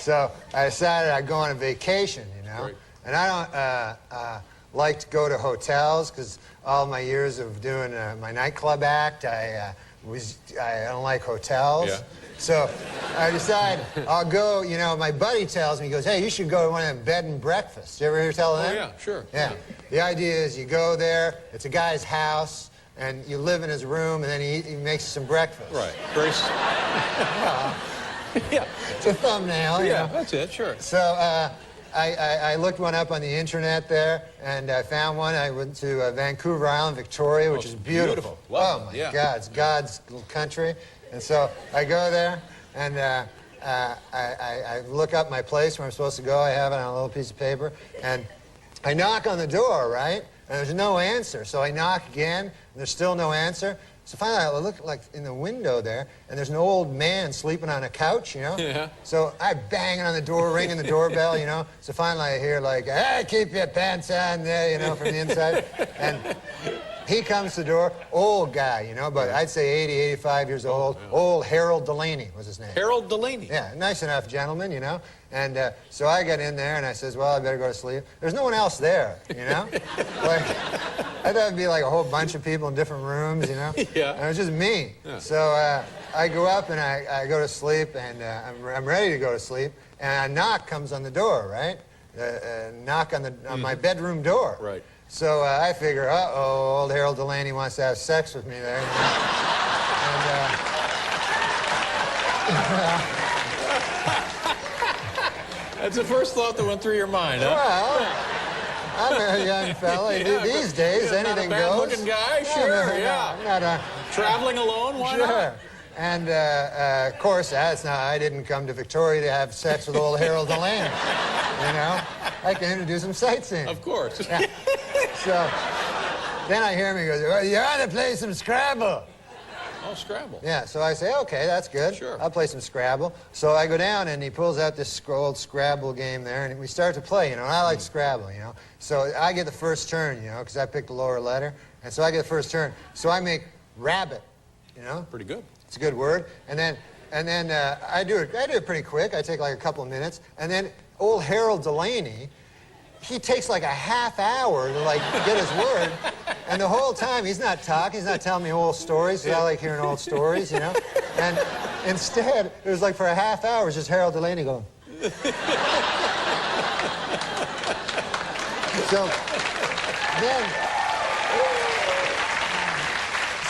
So I decided I'd go on a vacation, you know. Right. And I don't like to go to hotels because all my years of doing my nightclub act, I don't like hotels. Yeah. So I decide I'll go, you know, my buddy tells me, he goes, hey, you should go to one of them bed and breakfasts. You ever hear tell them? Oh, yeah, sure. Yeah. The idea is you go there, it's a guy's house, and you live in his room, and then he makes you some breakfast. Right. Very yeah. It's a thumbnail, you Yeah, know. that's it, sure. So I looked one up on the internet there, and I found one. I went to Vancouver Island, Victoria, which is beautiful. Lovely, Oh, my yeah. God, it's God's little country. And so I go there, and I look up my place where I'm supposed to go. I have it on a little piece of paper, and I knock on the door, right? And there's no answer. So I knock again, and there's still no answer. So finally, I look like in the window there, and there's an old man sleeping on a couch, you know? Yeah. So I bang on the door, ringing the doorbell, you know? So finally I hear like, hey, keep your pants on there, you know, from the inside. And he comes to the door, old guy, you know, but I'd say 80, 85 years old. Yeah. Old Harold Delaney was his name. Harold Delaney. Yeah, nice enough gentleman, you know. And so I got in there and I says, well, I better go to sleep. There's no one else there, you know. Like, I thought it'd be like a whole bunch of people in different rooms, you know. Yeah. And it was just me. Yeah. So I go up and I go to sleep, and I'm ready to go to sleep, and a knock comes on the door, right? Knock on my bedroom door. Right. So I figure, uh-oh, old Harold Delaney wants to have sex with me there. You know? That's the first thought that went through your mind, huh? Well, I'm a young fella. These days, yeah, anything not a goes. bad-looking guy, No, sure, no, no, yeah. I'm not a... Traveling alone, why Sure. not? And, of course, I didn't come to Victoria to have sex with old Harold Delaney. You know? I came to do some sightseeing. Of course. Yeah. So then I hear him, he goes, well, you ought to play some Scrabble. Oh, Scrabble. Yeah, so I say, okay, that's good. Sure. I'll play some Scrabble. So I go down, and he pulls out this old Scrabble game there, and we start to play, you know, and I like Scrabble, you know. So I get the first turn, you know, because I picked the lower letter, and so I get the first turn. So I make rabbit, you know. Pretty good. It's a good word. And then I do it pretty quick. I take like a couple of minutes, and then old Harold Delaney, he takes like a half hour to like get his word, and the whole time he's not talking, he's not telling me old stories, because I like hearing old stories, you know. And instead, it was like for a half hour, it was just Harold Delaney going. So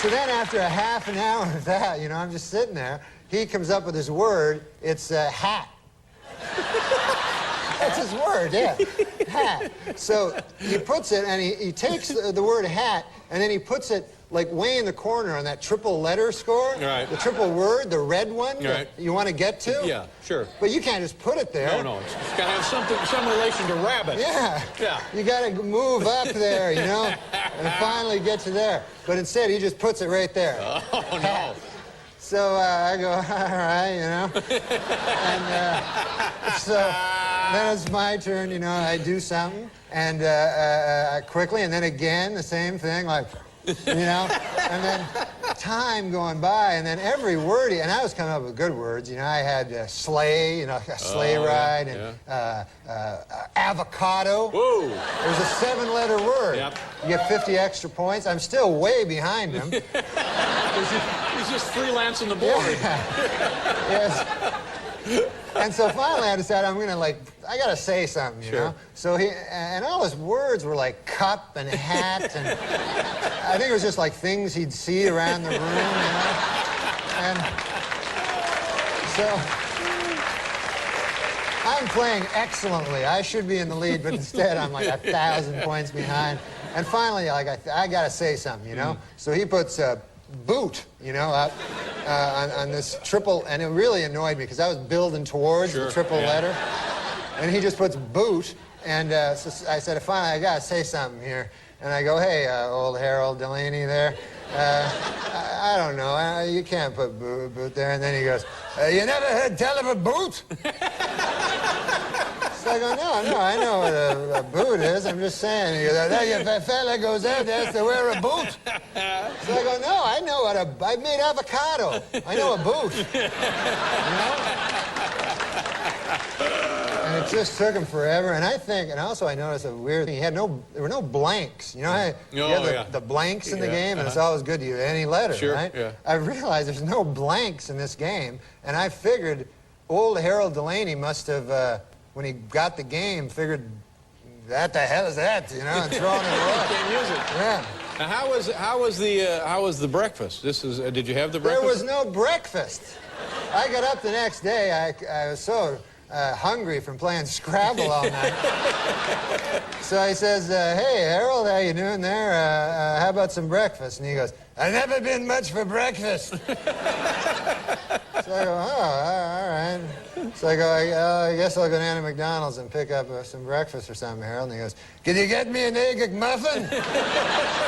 then after a half an hour of that, you know, I'm just sitting there, he comes up with his word, it's hat. That's his word, yeah, hat. So he puts it, and he takes the word hat, and then he puts it like way in the corner on that triple letter score. Right. The triple word, the red one that you want to get to. Yeah, sure. But you can't just put it there. No, it's got to have some relation to rabbit. Yeah. Yeah. You got to move up there, you know, and finally get to there. But instead, he just puts it right there. Oh, no. So I go, all right, you know. And so then it's my turn, you know. I do something, and quickly, and then again, the same thing, like, you know. And then time going by, and then every word, and I was coming up with good words, you know. I had sleigh, you know, a sleigh ride, and avocado. Whoa. It was a 7-letter word. Yep. You get 50 extra points. I'm still way behind him. He's just freelancing the board. Yes. And so finally I decided I'm gonna I gotta say something, you know? So and all his words were like cup and hat, and I think it was just like things he'd see around the room, you know? And so I'm playing excellently. I should be in the lead, but instead I'm like 1,000 points behind. And finally, like, I gotta say something, you know? So he puts boot, you know, up on this triple, and it really annoyed me because I was building towards the triple letter, and he just puts boot, and so I said, finally, I gotta say something here, and I go, hey, old Harold Delaney there, I don't know, you can't put boot there, and then he goes, you never heard tell of a boot? So I go, no, I know what a boot is. I'm just saying. He goes, if a fella goes out there to wear a boot. So I go, no, I know what I made avocado. I know a boot. You know? And it just took him forever. And I think, and also I noticed a weird thing. There were no blanks. You know how you have the blanks in the game, and it's always good to use any letter, right? Yeah. I realized there's no blanks in this game, and I figured old Harold Delaney must have, when he got the game, figured, what the hell is that, you know, and thrown it away. Can't use it. Yeah. Now, how was the breakfast? Did you have the There breakfast? was no breakfast. I got up the next day. I was so hungry from playing Scrabble all night. So he says, hey, Harold, how you doing there? How about some breakfast? And he goes, I've never been much for breakfast. So I go, oh, all right. So I go, I guess I'll go down to McDonald's and pick up some breakfast or something, Harold. And he goes, can you get me an egg McMuffin?